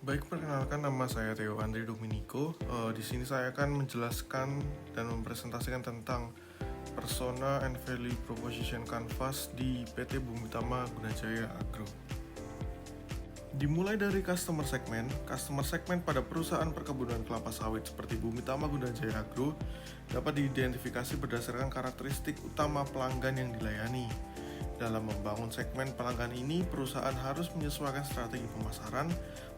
Baik, perkenalkan nama saya Theo Andri Dominico. Di sini saya akan menjelaskan dan mempresentasikan tentang persona and value proposition Canvas di PT Bumi Tama Gunajaya Agro. Dimulai dari customer segment pada perusahaan perkebunan kelapa sawit seperti Bumi Tama Gunajaya Agro dapat diidentifikasi berdasarkan karakteristik utama pelanggan yang dilayani. Dalam membangun segmen pelanggan ini, perusahaan harus menyesuaikan strategi pemasaran,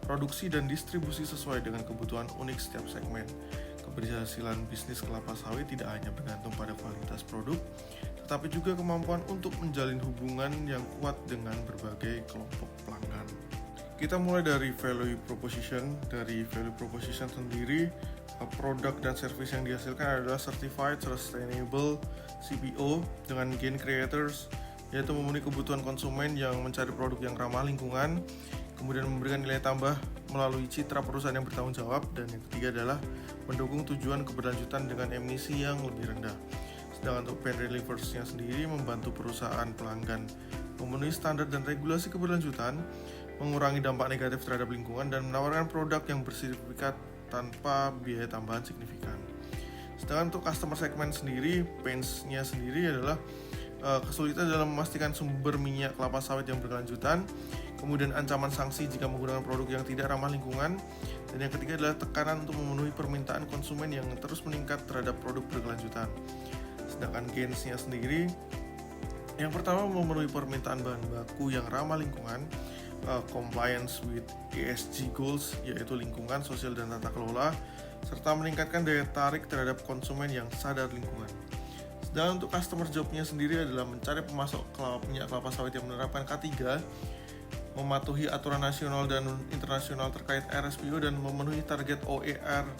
produksi, dan distribusi sesuai dengan kebutuhan unik setiap segmen. Keberhasilan bisnis kelapa sawit tidak hanya bergantung pada kualitas produk, tetapi juga kemampuan untuk menjalin hubungan yang kuat dengan berbagai kelompok pelanggan. Kita mulai dari value proposition. Dari value proposition sendiri, produk dan service yang dihasilkan adalah Certified Sustainable CPO dengan gain creators, yaitu memenuhi kebutuhan konsumen yang mencari produk yang ramah lingkungan, kemudian memberikan nilai tambah melalui citra perusahaan yang bertanggung jawab, dan yang ketiga adalah mendukung tujuan keberlanjutan dengan emisi yang lebih rendah. Sedangkan untuk pain relievers-nya sendiri membantu perusahaan pelanggan memenuhi standar dan regulasi keberlanjutan, mengurangi dampak negatif terhadap lingkungan, dan menawarkan produk yang bersertifikat tanpa biaya tambahan signifikan. Sedangkan untuk customer segment sendiri, pains-nya sendiri adalah kesulitan dalam memastikan sumber minyak kelapa sawit yang berkelanjutan, kemudian ancaman sanksi jika menggunakan produk yang tidak ramah lingkungan, dan yang ketiga adalah tekanan untuk memenuhi permintaan konsumen yang terus meningkat terhadap produk berkelanjutan. Sedangkan gains-nya sendiri, yang pertama memenuhi permintaan bahan baku yang ramah lingkungan, compliance with ESG goals, yaitu lingkungan, sosial, dan tata kelola, serta meningkatkan daya tarik terhadap konsumen yang sadar lingkungan. Dan untuk customer job-nya sendiri adalah mencari pemasok minyak kelapa sawit yang menerapkan K3, mematuhi aturan nasional dan internasional terkait RSPO, dan memenuhi target OER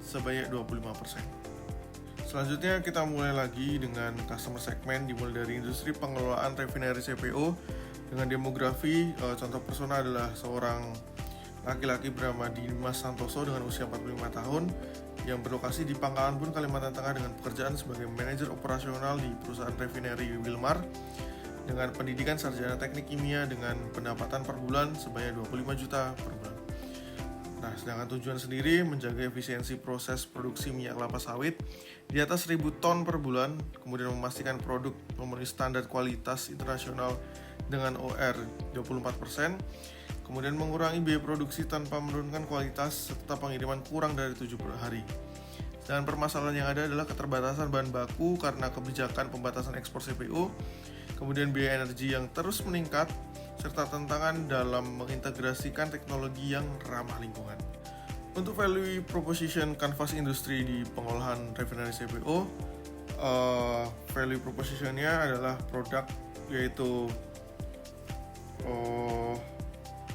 sebanyak 25%. Selanjutnya kita mulai lagi dengan customer segment, dimulai dari industri pengelolaan refinery CPO dengan demografi. Contoh persona adalah seorang laki-laki bernama Dimas Santoso dengan usia 45 tahun yang berlokasi di Pangkalan Bun, Kalimantan Tengah, dengan pekerjaan sebagai manajer operasional di perusahaan refinery Wilmar dengan pendidikan sarjana teknik kimia dengan pendapatan per bulan sebanyak 25 juta per bulan. Nah, sedangkan tujuan sendiri menjaga efisiensi proses produksi minyak kelapa sawit di atas 1.000 ton per bulan, kemudian memastikan produk memenuhi standar kualitas internasional dengan OR 24%, kemudian mengurangi biaya produksi tanpa menurunkan kualitas serta pengiriman kurang dari 7 hari. Dan permasalahan yang ada adalah keterbatasan bahan baku karena kebijakan pembatasan ekspor CPO, kemudian biaya energi yang terus meningkat, serta tantangan dalam mengintegrasikan teknologi yang ramah lingkungan. Untuk value proposition Canvas industri di pengolahan refinery CPO, value proposition-nya adalah produk yaitu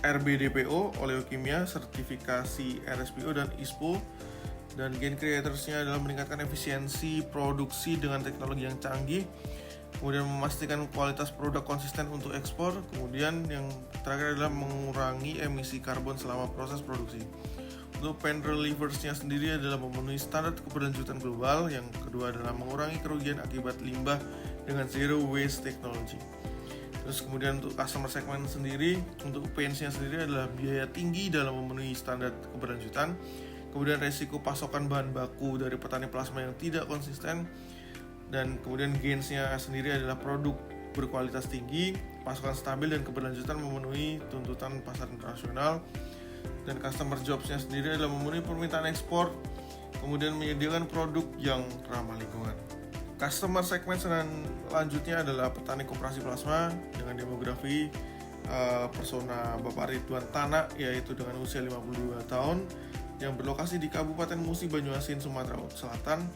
RBDPO, oleokimia, sertifikasi RSPO dan ISPO, dan gain creators-nya adalah meningkatkan efisiensi produksi dengan teknologi yang canggih, kemudian memastikan kualitas produk konsisten untuk ekspor, kemudian yang terakhir adalah mengurangi emisi karbon selama proses produksi. Untuk pain relievers-nya sendiri adalah memenuhi standar keberlanjutan global, yang kedua adalah mengurangi kerugian akibat limbah dengan zero waste technology. Terus kemudian untuk customer segment sendiri, untuk pains-nya sendiri adalah biaya tinggi dalam memenuhi standar keberlanjutan, kemudian resiko pasokan bahan baku dari petani plasma yang tidak konsisten, dan kemudian gains-nya sendiri adalah produk berkualitas tinggi, pasokan stabil, dan keberlanjutan memenuhi tuntutan pasar internasional. Dan customer jobs-nya sendiri adalah memenuhi permintaan ekspor, kemudian menyediakan produk yang ramah lingkungan. Customer segment selanjutnya adalah petani koperasi plasma dengan demografi persona Bapak Ridwan Tana, yaitu dengan usia 52 tahun yang berlokasi di Kabupaten Musi Banyuasin, Sumatera Selatan,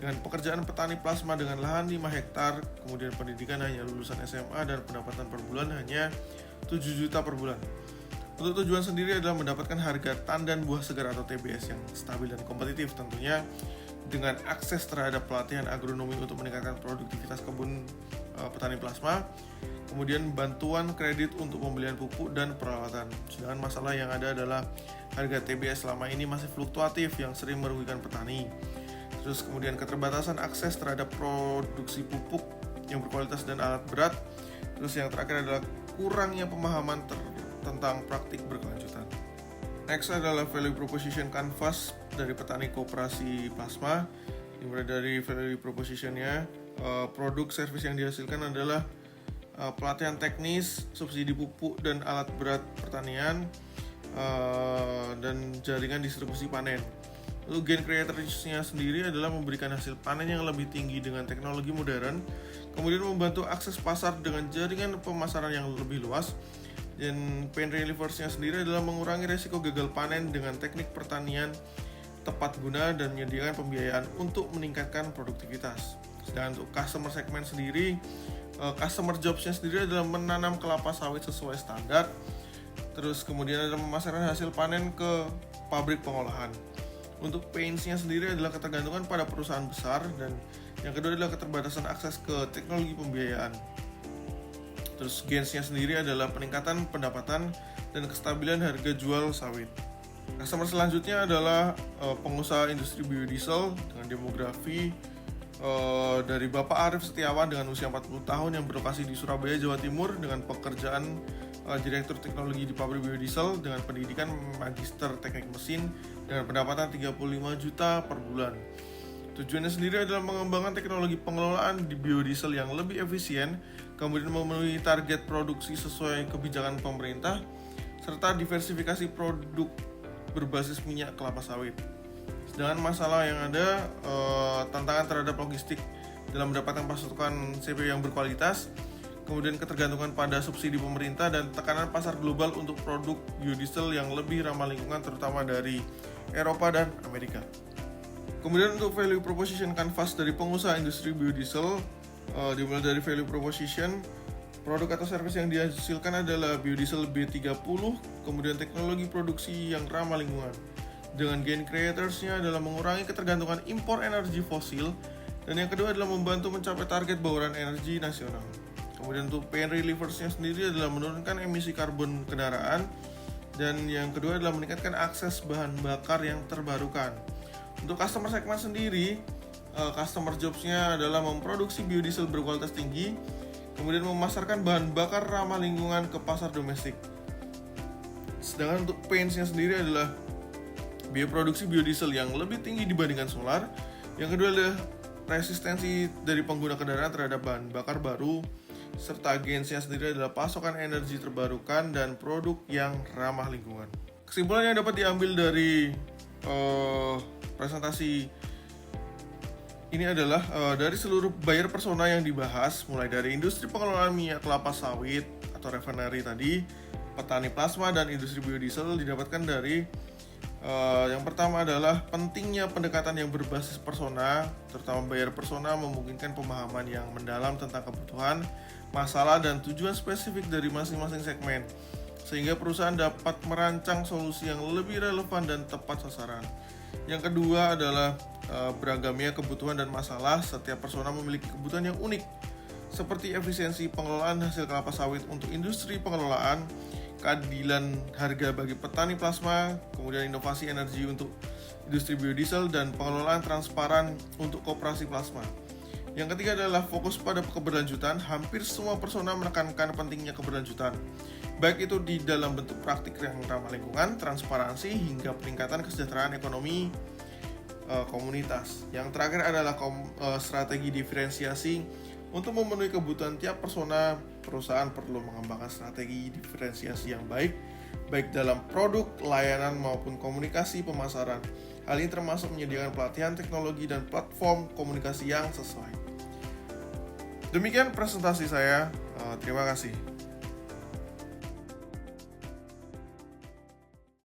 dengan pekerjaan petani plasma dengan lahan 5 hektar, kemudian pendidikan hanya lulusan SMA, dan pendapatan per bulan hanya 7 juta per bulan. Untuk tujuan sendiri adalah mendapatkan harga tandan buah segar atau TBS yang stabil dan kompetitif, tentunya dengan akses terhadap pelatihan agronomi untuk meningkatkan produktivitas kebun petani plasma, kemudian bantuan kredit untuk pembelian pupuk dan peralatan. Sedangkan masalah yang ada adalah harga TBS selama ini masih fluktuatif yang sering merugikan petani. Terus kemudian keterbatasan akses terhadap produksi pupuk yang berkualitas dan alat berat. Terus yang terakhir adalah kurangnya pemahaman tentang praktik berkelanjutan. Next adalah value proposition canvas dari petani koperasi plasma. Dimulai dari value propositionnya, produk servis yang dihasilkan adalah pelatihan teknis, subsidi pupuk dan alat berat pertanian, dan jaringan distribusi panen. Lalu gain creators-nya sendiri adalah memberikan hasil panen yang lebih tinggi dengan teknologi modern, kemudian membantu akses pasar dengan jaringan pemasaran yang lebih luas, dan pain relievers-nya sendiri adalah mengurangi resiko gagal panen dengan teknik pertanian tepat guna dan menyediakan pembiayaan untuk meningkatkan produktivitas. Sedangkan untuk customer segment sendiri, customer jobs-nya sendiri adalah menanam kelapa sawit sesuai standar, terus kemudian adalah memasarkan hasil panen ke pabrik pengolahan. Untuk pains-nya sendiri adalah ketergantungan pada perusahaan besar, dan yang kedua adalah keterbatasan akses ke teknologi pembiayaan. Terus gains-nya sendiri adalah peningkatan pendapatan dan kestabilan harga jual sawit. Customer selanjutnya adalah pengusaha industri biodiesel dengan demografi dari Bapak Arif Setiawan dengan usia 40 tahun yang berlokasi di Surabaya, Jawa Timur, dengan pekerjaan Direktur Teknologi di pabrik biodiesel dengan pendidikan Magister Teknik Mesin dengan pendapatan 35 juta per bulan. Tujuannya sendiri adalah mengembangkan teknologi pengelolaan di biodiesel yang lebih efisien, kemudian memenuhi target produksi sesuai kebijakan pemerintah, serta diversifikasi produk berbasis minyak kelapa sawit. Sedangkan masalah yang ada, tantangan terhadap logistik dalam mendapatkan pasokan CPO yang berkualitas, kemudian ketergantungan pada subsidi pemerintah, dan tekanan pasar global untuk produk biodiesel yang lebih ramah lingkungan terutama dari Eropa dan Amerika. Kemudian untuk value proposition canvas dari pengusaha industri biodiesel, dimulai dari value proposition, produk atau service yang dihasilkan adalah biodiesel B30, kemudian teknologi produksi yang ramah lingkungan. Dengan gain creators-nya adalah mengurangi ketergantungan impor energi fosil, dan yang kedua adalah membantu mencapai target bauran energi nasional. Kemudian untuk pain relievers-nya sendiri adalah menurunkan emisi karbon kendaraan, dan yang kedua adalah meningkatkan akses bahan bakar yang terbarukan. Untuk customer segment sendiri, customer jobs-nya adalah memproduksi biodiesel berkualitas tinggi, kemudian memasarkan bahan bakar ramah lingkungan ke pasar domestik. Sedangkan untuk pains-nya sendiri adalah biaya produksi biodiesel yang lebih tinggi dibandingkan solar. Yang kedua adalah resistensi dari pengguna kendaraan terhadap bahan bakar baru, serta gains-nya sendiri adalah pasokan energi terbarukan dan produk yang ramah lingkungan. Kesimpulan yang dapat diambil dari presentasi ini adalah dari seluruh buyer persona yang dibahas, mulai dari industri pengelolaan minyak kelapa sawit atau refinery tadi, petani plasma, dan industri biodiesel, didapatkan dari yang pertama adalah pentingnya pendekatan yang berbasis persona, terutama buyer persona memungkinkan pemahaman yang mendalam tentang kebutuhan, masalah, dan tujuan spesifik dari masing-masing segmen, sehingga perusahaan dapat merancang solusi yang lebih relevan dan tepat sasaran. Yang kedua adalah beragamnya kebutuhan dan masalah. Setiap persona memiliki kebutuhan yang unik, seperti efisiensi pengelolaan hasil kelapa sawit untuk industri pengelolaan, keadilan harga bagi petani plasma, kemudian inovasi energi untuk industri biodiesel, dan pengelolaan transparan untuk koperasi plasma. Yang ketiga adalah fokus pada keberlanjutan. Hampir semua persona menekankan pentingnya keberlanjutan, baik itu di dalam bentuk praktik yang ramah lingkungan, transparansi, hingga peningkatan kesejahteraan ekonomi komunitas. Yang terakhir adalah strategi diferensiasi. Untuk memenuhi kebutuhan tiap persona, perusahaan perlu mengembangkan strategi diferensiasi yang baik dalam produk, layanan, maupun komunikasi pemasaran. Hal ini termasuk menyediakan pelatihan teknologi dan platform komunikasi yang sesuai. Demikian presentasi saya. Terima kasih.